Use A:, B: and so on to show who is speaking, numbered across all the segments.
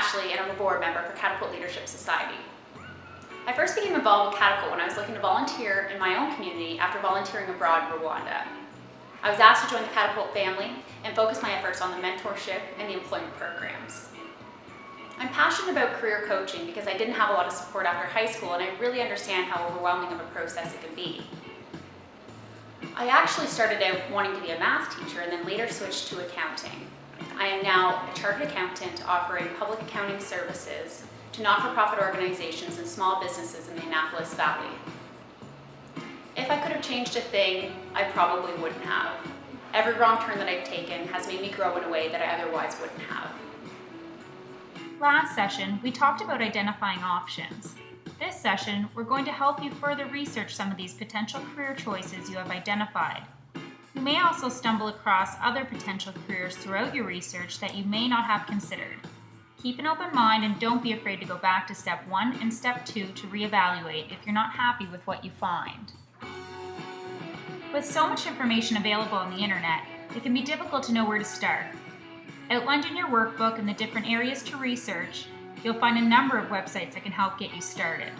A: Ashley, and I'm a board member for Catapult Leadership Society. I first became involved with Catapult when I was looking to volunteer in my own community after volunteering abroad in Rwanda. I was asked to join the Catapult family and focus my efforts on the mentorship and the employment programs. I'm passionate about career coaching because I didn't have a lot of support after high school, and I really understand how overwhelming of a process it can be. I actually started out wanting to be a math teacher and then later switched to accounting. I am now a chartered accountant offering public accounting services to not-for-profit organizations and small businesses in the Annapolis Valley. If I could have changed a thing, I probably wouldn't have. Every wrong turn that I've taken has made me grow in a way that I otherwise wouldn't have.
B: Last session, we talked about identifying options. This session, we're going to help you further research some of these potential career choices you have identified. You may also stumble across other potential careers throughout your research that you may not have considered. Keep an open mind and don't be afraid to go back to step 1 and step 2 to reevaluate if you're not happy with what you find. With so much information available on the internet, it can be difficult to know where to start. Outlined in your workbook and the different areas to research, you'll find a number of websites that can help get you started.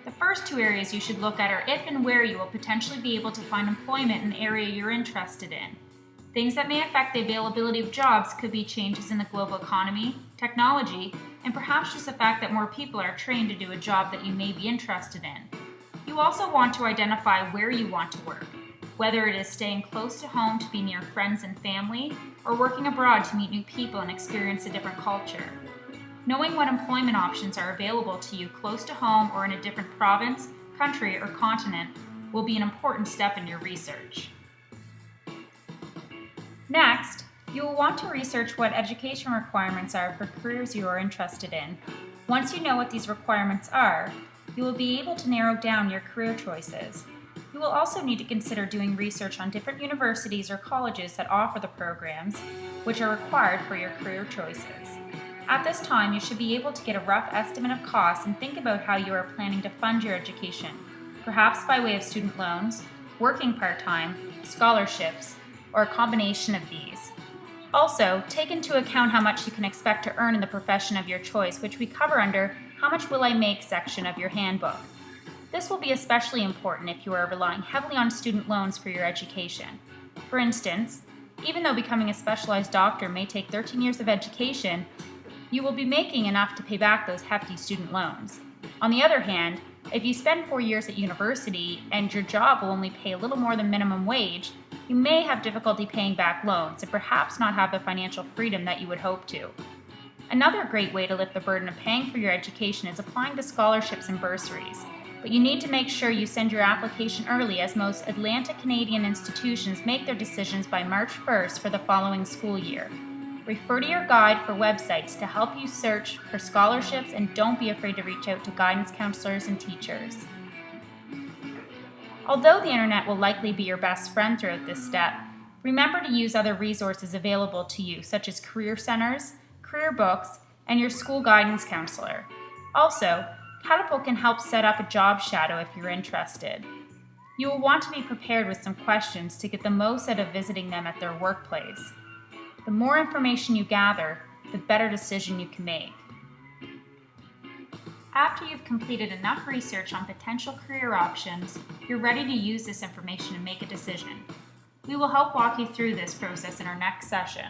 B: The first 2 areas you should look at are if and where you will potentially be able to find employment in the area you're interested in. Things that may affect the availability of jobs could be changes in the global economy, technology, and perhaps just the fact that more people are trained to do a job that you may be interested in. You also want to identify where you want to work, whether it is staying close to home to be near friends and family, or working abroad to meet new people and experience a different culture. Knowing what employment options are available to you close to home or in a different province, country, or continent will be an important step in your research. Next, you will want to research what education requirements are for careers you are interested in. Once you know what these requirements are, you will be able to narrow down your career choices. You will also need to consider doing research on different universities or colleges that offer the programs which are required for your career choices. At this time, you should be able to get a rough estimate of costs and think about how you are planning to fund your education, perhaps by way of student loans, working part-time, scholarships, or a combination of these. Also, take into account how much you can expect to earn in the profession of your choice, which we cover under How Much Will I Make section of your handbook. This will be especially important if you are relying heavily on student loans for your education. For instance, even though becoming a specialized doctor may take 13 years of education, you will be making enough to pay back those hefty student loans. On the other hand, if you spend 4 years at university and your job will only pay a little more than minimum wage, you may have difficulty paying back loans and perhaps not have the financial freedom that you would hope to. Another great way to lift the burden of paying for your education is applying to scholarships and bursaries. But you need to make sure you send your application early, as most Atlantic Canadian institutions make their decisions by March 1st for the following school year. Refer to your guide for websites to help you search for scholarships, and don't be afraid to reach out to guidance counselors and teachers. Although the internet will likely be your best friend throughout this step, remember to use other resources available to you, such as career centers, career books, and your school guidance counselor. Also, Catapult can help set up a job shadow if you're interested. You will want to be prepared with some questions to get the most out of visiting them at their workplace. The more information you gather, the better decision you can make. After you've completed enough research on potential career options, you're ready to use this information and make a decision. We will help walk you through this process in our next session.